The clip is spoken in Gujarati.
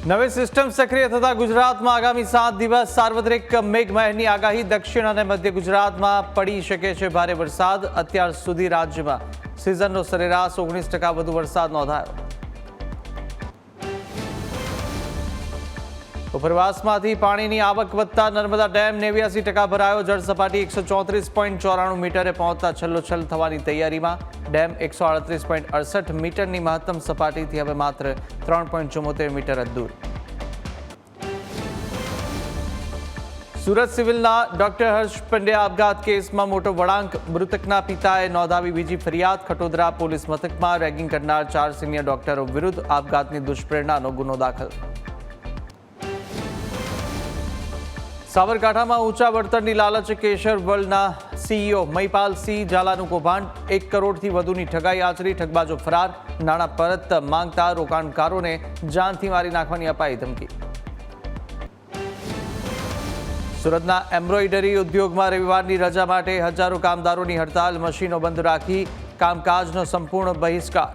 નવી સિસ્ટમ સક્રિય થતા ગુજરાતમાં આગામી 7 દિવસ સાર્વત્રિક મેઘમહેરની આગાહી। દક્ષિણ અને મધ્ય ગુજરાતમાં પડી શકે છે ભારે વરસાદ। અત્યાર સુધી રાજ્યમાં સિઝનનો સરેરાશ 19% વધુ વરસાદ નોંધાયો। ઉપરવાસમાંથી પાણીની આવક વધતા નર્મદા ડેમ 89% ભરાયો। જળ સપાટી 134.94 મીટરે પહોંચતા છલ્લોછલ થવાની તૈયારીમાં। ડેમ 138.68 મીટરની મહત્તમ સપાટીથી હવે માત્ર 3.74 મીટર જ દૂર। સુરત સિવિલના ડોક્ટર હર્ષ પંડ્યા આપઘાત કેસમાં મોટો વળાંક। મૃતકના પિતાએ નોંધાવી બીજી ફરિયાદ। ખટોદરા પોલીસ મથકમાં રેગિંગ કરનાર 4 સિનિયર ડોક્ટરો વિરુદ્ધ આપઘાતની દુષ્પ્રેરણાનો ગુનો દાખલ। સાબરકાંઠામાં ઊંચા વળતરની લાલચે કેશર વર્લ્ડના સીઈઓ મહિપાલસિંહ ઝાલાનું કૌભાંડ। 1 કરોડથી વધુની ઠગાઈ આચરી ઠગબાજો ફરાર। નાણાં પરત માંગતા રોકાણકારોને જાનથી મારી નાખવાની અપાઈ ધમકી। સુરતના એમ્બ્રોઇડરી ઉદ્યોગમાં રવિવારની રજા માટે હજારો કામદારોની હડતાલ। મશીનો બંધ રાખી કામકાજનો સંપૂર્ણ બહિષ્કાર।